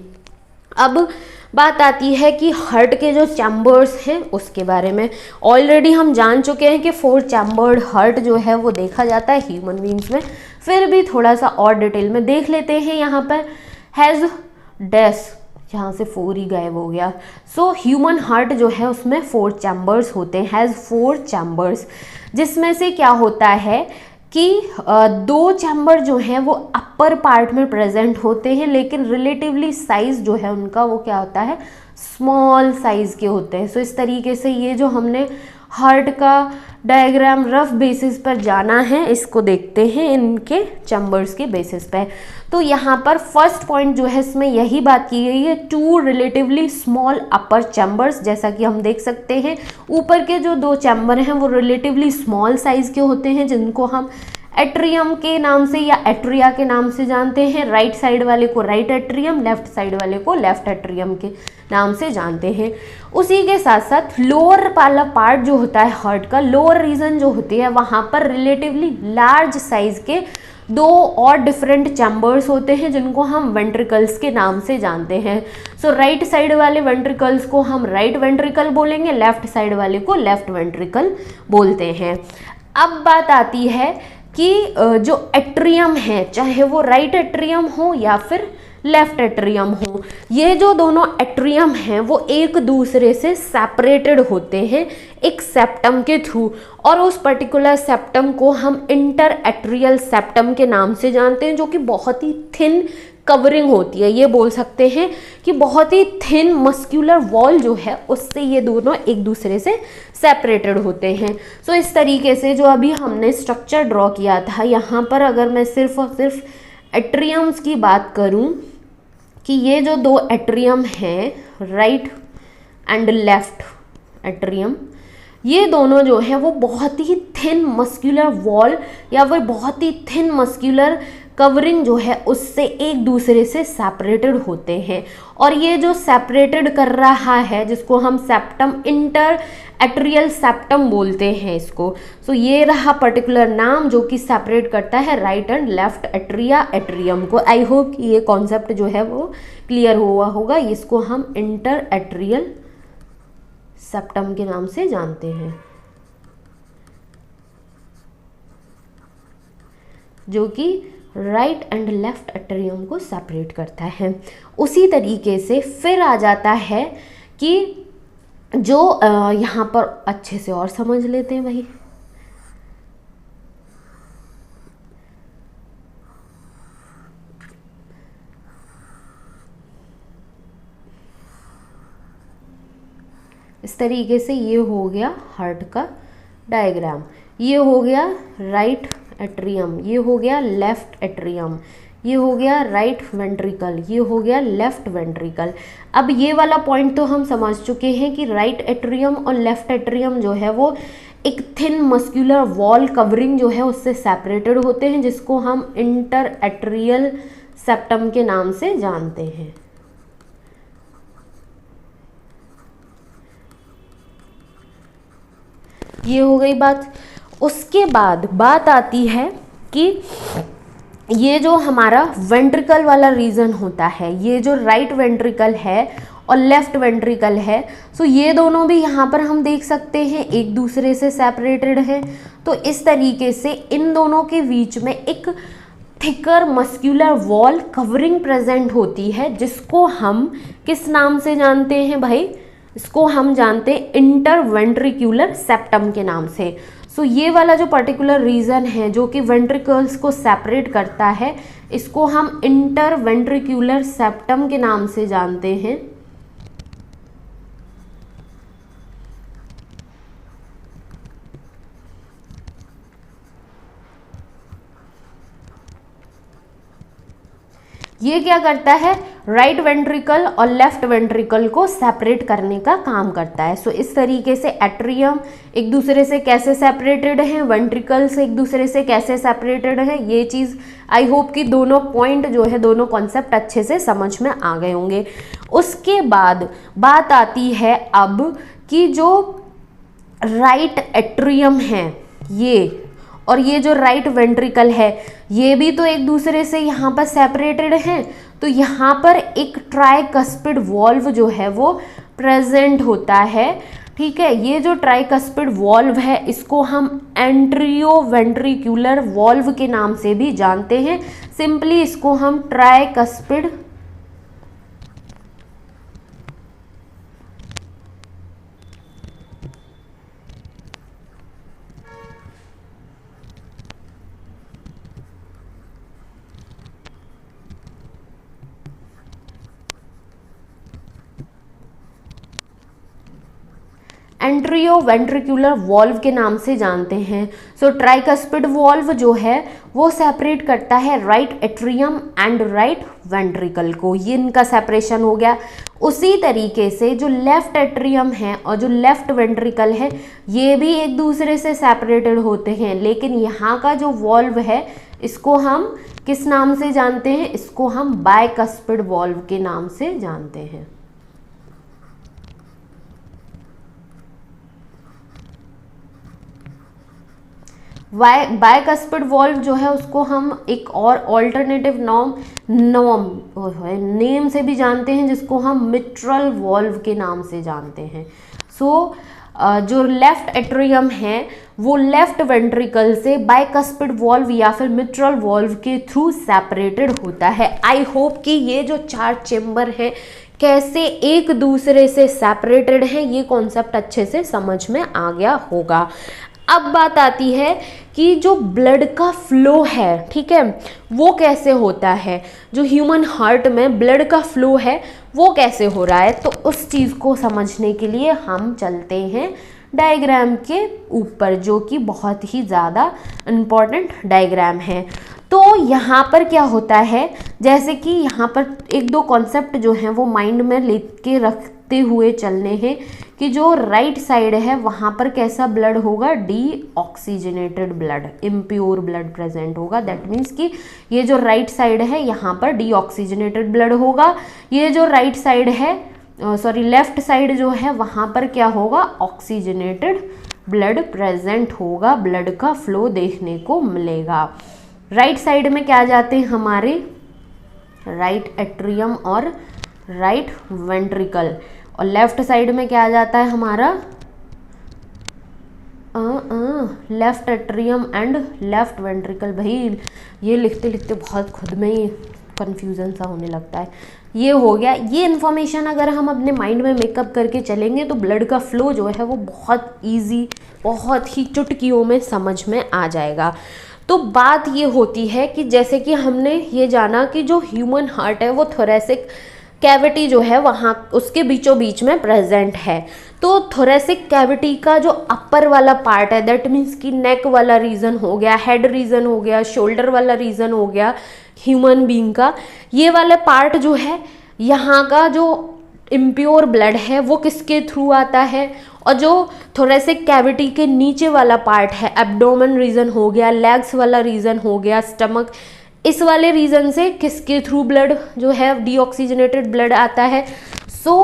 अब बात आती है कि हार्ट के जो चैम्बर्स हैं उसके बारे में। ऑलरेडी हम जान चुके हैं कि 4 चैम्बर्ड हार्ट जो है वो देखा जाता है ह्यूमन बीइंग्स में, फिर भी थोड़ा सा और डिटेल में देख लेते हैं। यहाँ पर हैज़ डेस, यहाँ से 4 ही गायब हो गया। सो ह्यूमन हार्ट जो है उसमें 4 चैम्बर्स होते हैं, हैज़ 4 चैम्बर्स, जिसमें से क्या होता है कि 2 चैम्बर जो हैं वो अपर पार्ट में प्रेजेंट होते हैं, लेकिन रिलेटिवली साइज जो है उनका वो क्या होता है, स्मॉल साइज के होते हैं। सो इस तरीके से ये जो हमने हार्ट का डायग्राम रफ बेसिस पर जाना है, इसको देखते हैं इनके चैम्बर्स के बेसिस पे। तो यहाँ पर फर्स्ट पॉइंट जो है इसमें यही बात की गई है, 2 रिलेटिवली स्मॉल अपर चैम्बर्स। जैसा कि हम देख सकते हैं ऊपर के जो 2 चैम्बर हैं वो रिलेटिवली स्मॉल साइज के होते हैं, जिनको हम एट्रियम के नाम से या एट्रिया के नाम से जानते हैं। राइट साइड वाले को राइट एट्रियम, लेफ्ट साइड वाले को लेफ्ट एट्रियम के नाम से जानते हैं। उसी के साथ साथ लोअर वाला पार्ट जो होता है हार्ट का, लोअर रीजन जो होती है, वहाँ पर रिलेटिवली लार्ज साइज के 2 और डिफरेंट चैम्बर्स होते हैं जिनको हम वेंट्रिकल्स के नाम से जानते हैं। सो राइट साइड वाले वेंट्रिकल्स को हम राइट वेंट्रिकल बोलेंगे, लेफ्ट साइड वाले को लेफ्ट वेंट्रिकल बोलते हैं। अब बात आती है कि जो एट्रियम है, चाहे वो राइट एट्रियम हो या फिर लेफ्ट एट्रियम हो। ये जो दोनों एट्रियम हैं वो एक दूसरे से सेपरेटेड होते हैं एक सेप्टम के थ्रू, और उस पर्टिकुलर सेप्टम को हम इंटर एट्रियल सेप्टम के नाम से जानते हैं, जो कि बहुत ही थिन कवरिंग होती है। ये बोल सकते हैं कि बहुत ही थिन मस्क्यूलर वॉल जो है उससे ये दोनों एक दूसरे से सेपरेटेड होते हैं। सो इस तरीके से जो अभी हमने स्ट्रक्चर ड्रॉ किया था, यहाँ पर अगर मैं सिर्फ और सिर्फ एट्रियम्स की बात करूँ कि ये जो दो एट्रियम हैं, राइट एंड लेफ्ट एट्रियम, ये दोनों जो है वो बहुत ही थिन मस्क्यूलर वॉल या फिर बहुत ही थिन मस्क्यूलर कवरिंग जो है उससे एक दूसरे से सेपरेटेड होते हैं। और ये जो सेपरेटेड कर रहा है जिसको हम सेप्टम, इंटर एट्रियल सेप्टम बोलते हैं इसको। सो ये रहा पर्टिकुलर नाम जो कि सेपरेट करता है right and left atria atrium को। आई होप कि ये कॉन्सेप्ट जो है वो क्लियर हुआ होगा। इसको हम इंटर एट्रियल सेप्टम के नाम से जानते हैं, जो कि राइट एंड लेफ्ट एट्रियम को सेपरेट करता है। उसी तरीके से फिर आ जाता है कि जो यहाँ पर अच्छे से और समझ लेते हैं भाई। इस तरीके से ये हो गया हार्ट का डायग्राम, ये हो गया राइट एट्रियम, ये हो गया लेफ्ट एट्रियम, ये हो गया राइट वेंट्रिकल, ये हो गया लेफ्ट वेंट्रिकल। अब ये वाला पॉइंट तो हम समझ चुके हैं कि राइट एट्रियम और लेफ्ट एट्रियम जो है वो एक थिन मस्क्यूलर वॉल कवरिंग जो है उससे सेपरेटेड होते हैं, जिसको हम इंटर एट्रियल सेप्टम के नाम से जानते हैं। ये हो गई बात। उसके बाद बात आती है कि ये जो हमारा वेंट्रिकल वाला रीजन होता है, ये जो राइट वेंट्रिकल है और लेफ्ट वेंट्रिकल है, सो ये दोनों भी यहाँ पर हम देख सकते हैं एक दूसरे से सेपरेटेड हैं। तो इस तरीके से इन दोनों के बीच में एक thicker muscular wall covering present होती है, जिसको हम किस नाम से जानते हैं भाई? इसको हम जानते हैं इंटरवेंट्रिकुलर सेप्टम के नाम से। सो ये वाला जो पर्टिकुलर रीजन है जो कि वेंट्रिकल्स को सेपरेट करता है, इसको हम इंटरवेंट्रिकुलर सेप्टम के नाम से जानते हैं। ये क्या करता है? राइट वेंट्रिकल और लेफ्ट वेंट्रिकल को सेपरेट करने का काम करता है। सो इस तरीके से एट्रियम एक दूसरे से कैसे सेपरेटेड हैं, वेंट्रिकल्स एक दूसरे से कैसे सेपरेटेड हैं, ये चीज़ आई होप कि दोनों पॉइंट जो है, दोनों कॉन्सेप्ट अच्छे से समझ में आ गए होंगे। उसके बाद बात आती है अब कि जो राइट एट्रियम है ये और ये जो राइट वेंट्रिकल है, ये भी तो एक दूसरे से यहाँ पर सेपरेटेड हैं। तो यहाँ पर एक ट्राइकस्पिड वॉल्व जो है वो प्रेजेंट होता है। ठीक है, ये जो ट्राइकस्पिड वॉल्व है इसको हम एंट्रियोवेंट्रिकुलर वॉल्व के नाम से भी जानते हैं। सिंपली इसको हम ट्राइकस्पिड एंट्रियोवेंट्रिकुलर वॉल्व के नाम से जानते हैं। सो ट्राइकस्पिड वॉल्व जो है वो सेपरेट करता है right atrium and right ventricle को, ये इनका सेपरेशन हो गया। उसी तरीके से जो लेफ्ट एट्रियम है और जो लेफ्ट वेंट्रिकल है ये भी एक दूसरे से सेपरेटेड होते हैं, लेकिन यहाँ का जो वॉल्व है इसको हम किस नाम से जानते हैं? इसको हम बाइकस्पिड वॉल्व के नाम से जानते हैं। बाइकस्पिड वॉल्व जो है उसको हम एक और ऑल्टरनेटिव नेम से भी जानते हैं, जिसको हम मिट्रल वॉल्व के नाम से जानते हैं। सो जो लेफ्ट एट्रियम है वो लेफ्ट वेंट्रिकल से बाइकस्पिड वॉल्व या फिर मिट्रल वॉल्व के थ्रू सेपरेटेड होता है। आई होप कि ये जो 4 चेम्बर हैं कैसे एक दूसरे से सेपरेटेड हैं ये कॉन्सेप्ट अच्छे से समझ में आ गया होगा। अब बात आती है कि जो ब्लड का फ्लो है, ठीक है, वो कैसे होता है, जो ह्यूमन हार्ट में ब्लड का फ्लो है वो कैसे हो रहा है। तो उस चीज़ को समझने के लिए हम चलते हैं डायग्राम के ऊपर, जो कि बहुत ही ज़्यादा इम्पॉर्टेंट डायग्राम है। तो यहाँ पर क्या होता है, जैसे कि यहाँ पर 1-2 कॉन्सेप्ट जो हैं वो माइंड में लेके रखते हुए चलने हैं कि जो राइट साइड है वहाँ पर कैसा ब्लड होगा, deoxygenated blood, impure blood present होगा। दैट मीन्स कि ये जो राइट साइड है यहाँ पर डीऑक्सीजनेटेड ब्लड होगा, ये जो राइट साइड है लेफ्ट साइड जो है वहाँ पर क्या होगा, ऑक्सीजनेटेड ब्लड प्रेजेंट होगा, ब्लड का फ्लो देखने को मिलेगा। राइट साइड में क्या आ जाते हैं हमारे राइट एट्रियम और राइट वेंट्रिकल, और लेफ्ट साइड में क्या आ जाता है हमारा left atrium and left ventricle. भाई ये लिखते लिखते बहुत खुद में ही कन्फ्यूज़न सा होने लगता है। ये हो गया। ये इन्फॉर्मेशन अगर हम अपने माइंड में मेकअप करके चलेंगे तो ब्लड का फ्लो जो है वो बहुत ईजी, बहुत ही चुटकियों में समझ में आ जाएगा। तो बात ये होती है कि जैसे कि हमने ये जाना कि जो ह्यूमन हार्ट है वो थोरेसिक कैविटी जो है वहाँ उसके बीचों बीच में प्रेजेंट है। तो थोरेसिक कैविटी का जो अपर वाला पार्ट है, दैट मीन्स कि नेक वाला रीजन हो गया, हेड रीजन हो गया, शोल्डर वाला रीजन हो गया ह्यूमन बीइंग का, ये वाला पार्ट जो है यहाँ का जो इम्प्योर ब्लड है वो किसके थ्रू आता है, और जो थोरेसिक कैविटी के नीचे वाला पार्ट है, एब्डोमेन रीजन हो गया, लेग्स वाला रीजन हो गया, स्टमक, इस वाले रीजन से किसके थ्रू ब्लड जो है डीऑक्सीजनेटेड ब्लड आता है। सो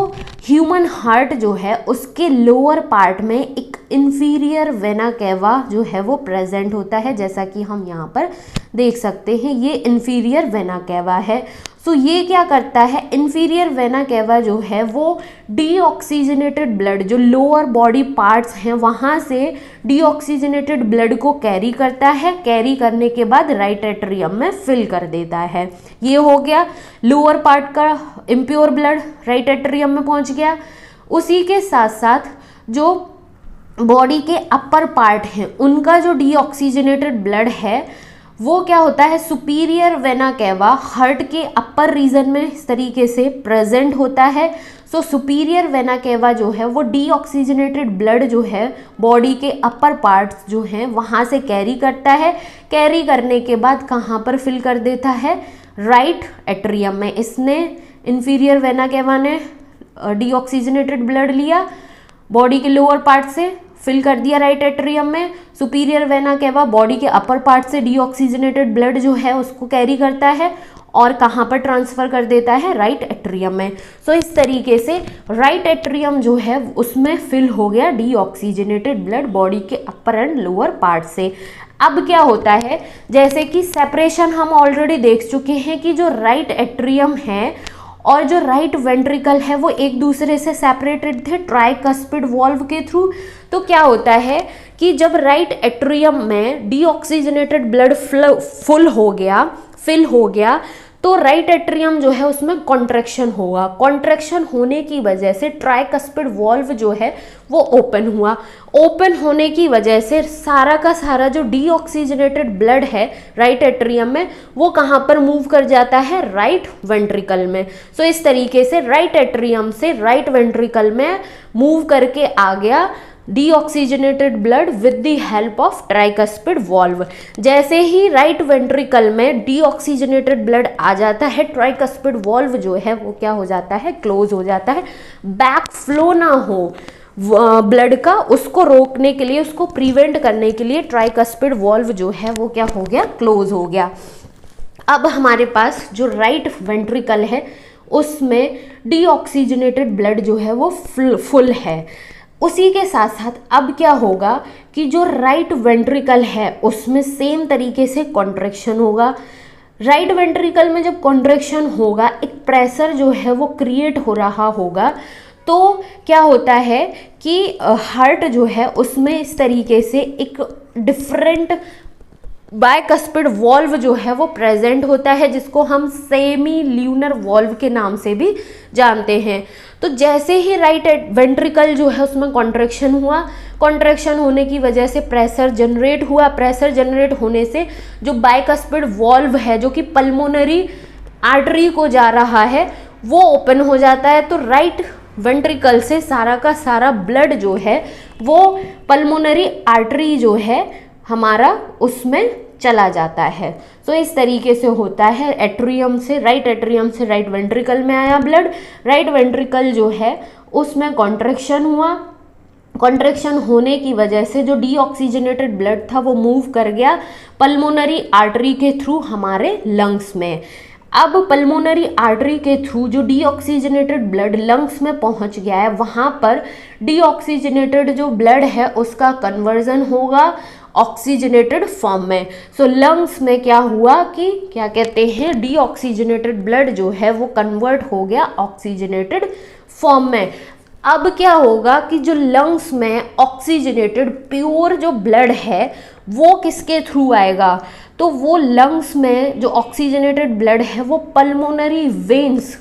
ह्यूमन हार्ट जो है उसके लोअर पार्ट में एक इंफीरियर वेना कैवा जो है वो प्रेजेंट होता है, जैसा कि हम यहाँ पर देख सकते हैं ये इंफीरियर वेना कैवा है। सो ये क्या करता है, इंफीरियर वेना कैवा जो है वो डीऑक्सीजनेटेड ब्लड, जो लोअर बॉडी पार्ट्स हैं वहाँ से डीऑक्सीजनेटेड ब्लड को कैरी करता है, कैरी करने के बाद राइट एट्रियम में फिल कर देता है। ये हो गया लोअर पार्ट का इम्प्योर ब्लड राइट एट्रियम में पहुँच गया। उसी के साथ साथ जो बॉडी के अपर पार्ट हैं उनका जो डीऑक्सीजनेटेड ब्लड है वो क्या होता है, सुपीरियर वेना कैवा हार्ट के अपर रीजन में इस तरीके से प्रेजेंट होता है। सो सुपीरियर वेना कैवा जो है वो डीऑक्सीजनेटेड ब्लड जो है बॉडी के अपर पार्ट्स जो हैं वहाँ से कैरी करता है, कैरी करने के बाद कहाँ पर फिल कर देता है, राइट एट्रियम में। इसने इंफीरियर वेना कैवा ने डीऑक्सीजनेटेड ब्लड लिया, बॉडी के लोअर पार्ट से फिल कर दिया राइट एट्रियम में। सुपीरियर वेना कैवा बॉडी के अपर पार्ट से डीऑक्सीजनेटेड ब्लड जो है उसको कैरी करता है और कहाँ पर ट्रांसफ़र कर देता है, राइट एट्रियम में। सो इस तरीके से राइट एट्रियम जो है उसमें फिल हो गया डीऑक्सीजनेटेड ब्लड बॉडी के अपर एंड लोअर पार्ट से। अब क्या होता है, जैसे कि सेपरेशन हम ऑलरेडी देख चुके हैं कि जो राइट एट्रियम है और जो राइट वेंट्रिकल है वो एक दूसरे से सेपरेटेड थे ट्राइकस्पिड वॉल्व के थ्रू। तो क्या होता है कि जब राइट एट्रियम में डीऑक्सीजनेटेड ब्लड फिल हो गया तो राइट एट्रियम जो है उसमें कॉन्ट्रैक्शन होगा। कॉन्ट्रैक्शन होने की वजह से ट्राइकस्पिड वॉल्व जो है वो ओपन हुआ। ओपन होने की वजह से सारा का सारा जो डीऑक्सीजनेटेड ब्लड है राइट एट्रियम में वो कहाँ पर मूव कर जाता है, राइट वेंट्रिकल में। सो इस तरीके से राइट एट्रियम से राइट वेंट्रिकल में मूव करके आ गया deoxygenated blood with the help of tricuspid valve. जैसे ही राइट वेंट्रिकल में डीऑक्सीजनेटेड ब्लड आ जाता है, ट्राइकस्पिड वॉल्व जो है वो क्या हो जाता है, क्लोज हो जाता है। बैक फ्लो ना हो ब्लड का, उसको रोकने के लिए, उसको प्रिवेंट करने के लिए ट्राइकस्पिड वॉल्व जो है वो क्या हो गया, क्लोज हो गया। अब हमारे पास जो राइट वेंट्रिकल है उसमें डीऑक्सीजनेटेड ब्लड जो है वो फुल है। उसी के साथ साथ अब क्या होगा कि जो राइट वेंट्रिकल है उसमें सेम तरीके से कॉन्ट्रैक्शन होगा। राइट वेंट्रिकल में जब कॉन्ट्रैक्शन होगा एक प्रेशर जो है वो क्रिएट हो रहा होगा, तो क्या होता है कि हार्ट जो है उसमें इस तरीके से एक डिफरेंट बायकस्पिड वॉल्व जो है वो प्रेजेंट होता है, जिसको हम सेमी ल्यूनर वॉल्व के नाम से भी जानते हैं। तो जैसे ही राइट वेंट्रिकल जो है उसमें कॉन्ट्रैक्शन हुआ, कॉन्ट्रैक्शन होने की वजह से प्रेशर जनरेट हुआ, प्रेशर जनरेट होने से जो बायकस्पिड वॉल्व है जो कि पल्मोनरी आर्टरी को जा रहा है वो ओपन हो जाता है। तो राइट वेंट्रिकल से सारा का सारा ब्लड जो है वो पल्मोनरी आर्टरी जो है हमारा उसमें चला जाता है। तो इस तरीके से होता है, एट्रियम से राइट वेंट्रिकल में आया ब्लड, राइट वेंट्रिकल जो है उसमें कॉन्ट्रैक्शन हुआ, कॉन्ट्रैक्शन होने की वजह से जो डीऑक्सीजनेटेड ब्लड था वो मूव कर गया पल्मोनरी आर्टरी के थ्रू हमारे लंग्स में। अब पल्मोनरी आर्टरी के थ्रू जो डीऑक्सीजनेटेड ब्लड लंग्स में पहुंच गया है, वहां पर डीऑक्सीजनेटेड जो ब्लड है उसका कन्वर्जन होगा ऑक्सीजनेटेड फॉर्म में। सो लंग्स में क्या हुआ कि क्या कहते हैं, डीऑक्सीजनेटेड ब्लड जो है वो कन्वर्ट हो गया ऑक्सीजनेटेड फॉर्म में। अब क्या होगा कि जो लंग्स में ऑक्सीजनेटेड प्योर जो ब्लड है वो किसके थ्रू आएगा, तो वो लंग्स में जो ऑक्सीजनेटेड ब्लड है वो पल्मोनरी वेन्स,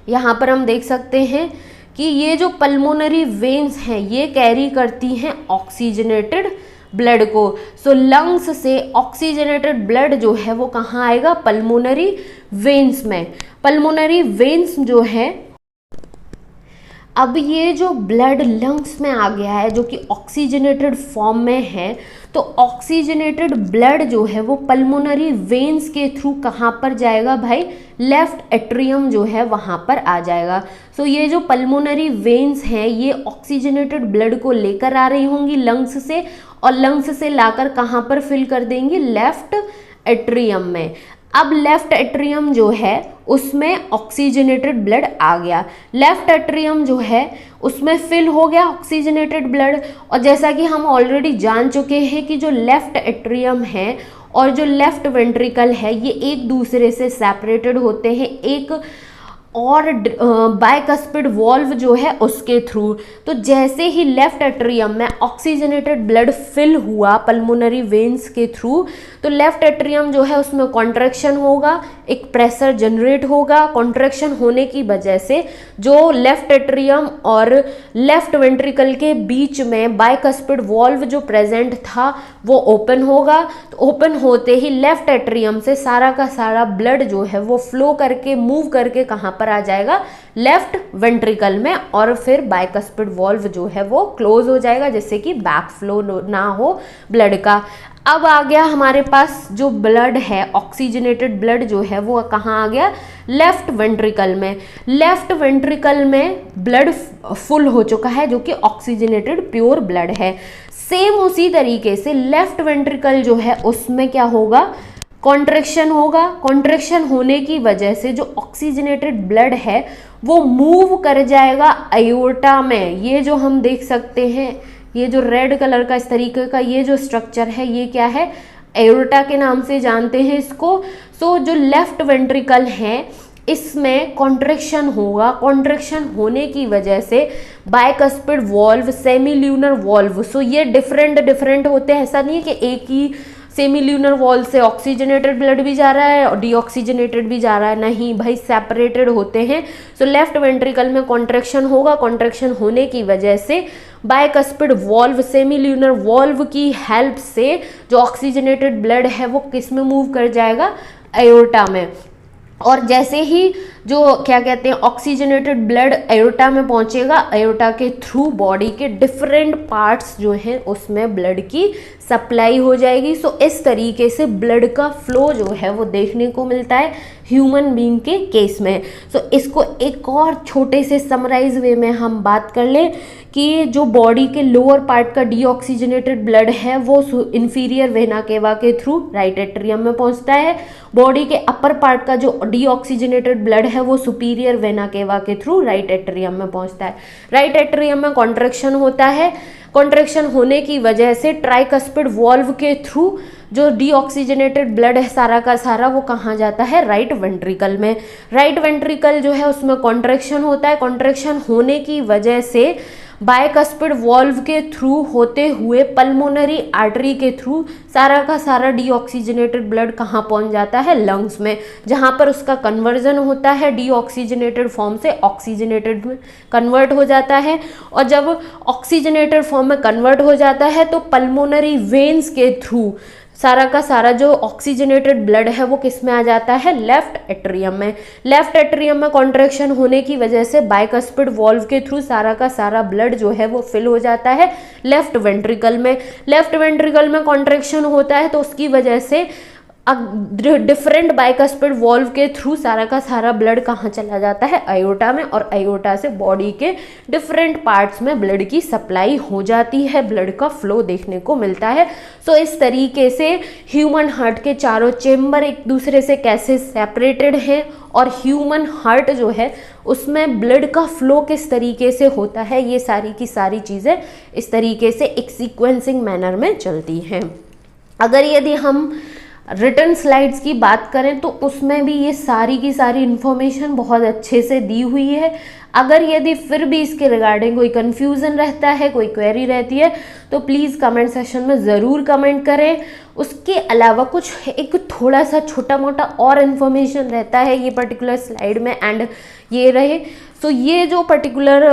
यहाँ पर हम देख सकते हैं कि ये जो पल्मोनरी वेन्स हैं ये कैरी करती हैं ऑक्सीजनेटेड ब्लड को। सो लंग्स से ऑक्सीजनेटेड ब्लड जो है वो कहाँ आएगा, पल्मोनरी वेन्स में। पल्मोनरी वेन्स जो है, अब ये जो ब्लड लंग्स में आ गया है जो कि ऑक्सीजनेटेड फॉर्म में है, तो ऑक्सीजनेटेड ब्लड जो है वो पल्मोनरी वेन्स के थ्रू कहाँ पर जाएगा भाई, लेफ्ट एट्रियम जो है वहाँ पर आ जाएगा। सो ये जो पल्मोनरी वेन्स हैं ये ऑक्सीजनेटेड ब्लड को लेकर आ रही होंगी लंग्स से, और लंग्स से लाकर कहाँ पर फिल कर देंगी, लेफ्ट एट्रियम में। अब लेफ्ट एट्रियम जो है उसमें ऑक्सीजनेटेड ब्लड आ गया, लेफ्ट एट्रियम जो है उसमें फिल हो गया ऑक्सीजनेटेड ब्लड। और जैसा कि हम ऑलरेडी जान चुके हैं कि जो लेफ्ट एट्रियम है और जो लेफ्ट वेंट्रिकल है ये एक दूसरे से सेपरेटेड होते हैं एक और बायकस्पिड वॉल्व जो है उसके थ्रू। तो जैसे ही लेफ्ट एट्रियम में ऑक्सीजनेटेड ब्लड फिल हुआ पल्मोनरी वेन्स के थ्रू, तो लेफ्ट एट्रियम जो है उसमें कॉन्ट्रैक्शन होगा, एक प्रेशर जनरेट होगा। कॉन्ट्रैक्शन होने की वजह से जो लेफ्ट एट्रियम और लेफ्ट वेंट्रिकल के बीच में बायकस्पिड वॉल्व जो प्रेजेंट था वो ओपन होगा। तो ओपन होते ही लेफ्ट एट्रियम से सारा का सारा ब्लड जो है वो फ्लो करके मूव करके कहाँ पर आ जाएगा, लेफ्ट वेंट्रिकल में, और फिर बायकस्पिड वॉल्व जो है वो क्लोज हो जाएगा जिससे कि बैक फ्लो ना हो ब्लड का। अब आ गया हमारे पास जो ब्लड है, ऑक्सीजनेटेड ब्लड जो है वो कहाँ आ गया, लेफ्ट वेंट्रिकल में। लेफ्ट वेंट्रिकल में ब्लड फुल हो चुका है जो कि ऑक्सीजनेटेड प्योर ब्लड है। सेम उसी तरीके से लेफ्ट वेंट्रिकल जो है उसमें क्या होगा, कॉन्ट्रैक्शन होगा। कॉन्ट्रैक्शन होने की वजह से जो ऑक्सीजनेटेड ब्लड है वो मूव कर जाएगा अयोर्टा में। ये जो हम देख सकते हैं, ये जो रेड कलर का इस तरीके का ये जो स्ट्रक्चर है ये क्या है, एओर्टा के नाम से जानते हैं इसको। सो जो लेफ्ट वेंट्रिकल है इसमें कॉन्ट्रैक्शन होगा, कॉन्ट्रैक्शन होने की वजह से bicuspid valve, semi lunar valve, सो ये डिफरेंट होते हैं। ऐसा नहीं है कि एक ही सेमी ल्यूनर वॉल से ऑक्सीजनेटेड ब्लड भी जा रहा है और डीऑक्सीजनेटेड भी जा रहा है, नहीं भाई, सेपरेटेड होते हैं। सो लेफ्ट वेंट्रिकल में कॉन्ट्रैक्शन होगा, कॉन्ट्रैक्शन होने की वजह से bicuspid valve, semi lunar valve की हेल्प से जो ऑक्सीजनेटेड ब्लड है वो किस में मूव कर जाएगा, एओर्टा में। और जैसे ही जो क्या कहते हैं ऑक्सीजनेटेड ब्लड एओर्टा में पहुंचेगा, एओर्टा के थ्रू बॉडी के डिफरेंट पार्ट्स जो हैं उसमें ब्लड की सप्लाई हो जाएगी। सो इस तरीके से ब्लड का फ्लो जो है वो देखने को मिलता है ह्यूमन बीइंग के केस में। सो इसको एक और छोटे से समराइज वे में हम बात कर लें कि जो बॉडी के लोअर पार्ट का डीऑक्सीजनेटेड ब्लड है वो इंफीरियर वेना केवा के थ्रू राइट एट्रियम में पहुंचता है। बॉडी के अपर पार्ट का जो डीऑक्सीजनेटेड ब्लड है वो सुपीरियर वेना केवा के थ्रू राइट एट्रियम में पहुंचता है। राइट एट्रियम में कॉन्ट्रैक्शन होता है, कॉन्ट्रैक्शन होने की वजह से ट्राइकस्पिड वॉल्व के थ्रू जो डीऑक्सीजनेटेड ब्लड है सारा का सारा वो कहाँ जाता है, राइट वेंट्रिकल में। राइट वेंट्रिकल जो है उसमें कॉन्ट्रैक्शन होता है, कॉन्ट्रैक्शन होने की वजह से बायकस्पिड वॉल्व के थ्रू होते हुए पल्मोनरी आर्टरी के थ्रू सारा का सारा डीऑक्सीजनेटेड ब्लड कहाँ पहुँच जाता है, लंग्स में, जहाँ पर उसका कन्वर्जन होता है डीऑक्सीजनेटेड फॉर्म से ऑक्सीजनेटेड में कन्वर्ट हो जाता है। और जब ऑक्सीजनेटेड फॉर्म में कन्वर्ट हो जाता है तो पल्मोनरी वेन्स के थ्रू सारा का सारा जो ऑक्सीजनेटेड ब्लड है वो किस में आ जाता है, लेफ्ट एट्रियम में। लेफ्ट एट्रियम में कॉन्ट्रैक्शन होने की वजह से बायकस्पिड वॉल्व के थ्रू सारा का सारा ब्लड जो है वो फिल हो जाता है लेफ्ट वेंट्रिकल में। लेफ्ट वेंट्रिकल में कॉन्ट्रैक्शन होता है तो उसकी वजह से डिफरेंट बायकस्पिड वॉल्व के थ्रू सारा का सारा ब्लड कहाँ चला जाता है, आयोटा में, और आयोटा से बॉडी के डिफरेंट पार्ट्स में ब्लड की सप्लाई हो जाती है, ब्लड का फ्लो देखने को मिलता है। सो इस तरीके से ह्यूमन हार्ट के चारों चेम्बर एक दूसरे से कैसे सेपरेटेड हैं और ह्यूमन हार्ट जो है उसमें ब्लड का फ्लो किस तरीके से होता है, ये सारी की सारी चीज़ें इस तरीके से एक सीक्वेंसिंग मैनर में चलती हैं। अगर यदि हम रिटन स्लाइड्स की बात करें तो उसमें भी ये सारी की सारी इन्फॉर्मेशन बहुत अच्छे से दी हुई है। अगर यदि फिर भी इसके रिगार्डिंग कोई कन्फ्यूज़न रहता है, कोई क्वेरी रहती है तो प्लीज़ कमेंट सेक्शन में ज़रूर कमेंट करें। उसके अलावा कुछ एक थोड़ा सा छोटा मोटा और इन्फॉर्मेशन रहता है ये पर्टिकुलर स्लाइड में, एंड ये रहे। तो ये जो पर्टिकुलर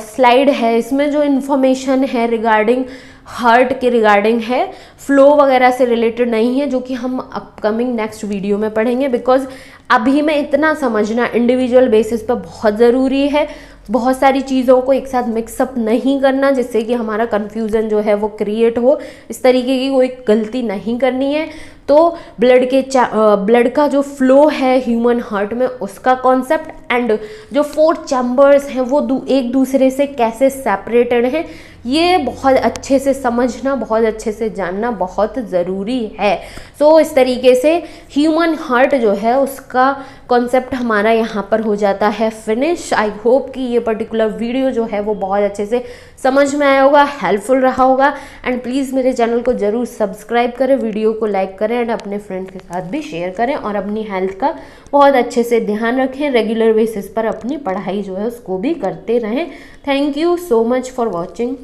स्लाइड है इसमें जो इन्फॉर्मेशन है रिगार्डिंग हार्ट के रिगार्डिंग है, फ्लो वगैरह से रिलेटेड नहीं है, जो कि हम अपकमिंग नेक्स्ट वीडियो में पढ़ेंगे। बिकॉज अभी में इतना समझना इंडिविजुअल बेसिस पर बहुत ज़रूरी है, बहुत सारी चीज़ों को एक साथ मिक्सअप नहीं करना जिससे कि हमारा कन्फ्यूज़न जो है वो क्रिएट हो, इस तरीके की कोई गलती नहीं करनी है। तो ब्लड का जो फ्लो है ह्यूमन हार्ट में उसका कॉन्सेप्ट एंड जो 4 चैम्बर्स हैं वो एक दूसरे से कैसे सेपरेटेड हैं, ये बहुत अच्छे से समझना, बहुत अच्छे से जानना बहुत ज़रूरी है। सो इस तरीके से ह्यूमन हार्ट जो है उसका कॉन्सेप्ट हमारा यहाँ पर हो जाता है फिनिश। आई होप कि ये पर्टिकुलर वीडियो जो है वो बहुत अच्छे से समझ में आया होगा, हेल्पफुल रहा होगा। एंड प्लीज़ मेरे चैनल को ज़रूर सब्सक्राइब करें, वीडियो को लाइक करें एंड अपने फ्रेंड्स के साथ भी शेयर करें, और अपनी हेल्थ का बहुत अच्छे से ध्यान रखें। रेगुलर बेसिस पर अपनी पढ़ाई जो है उसको भी करते रहें। Thank you so much for watching.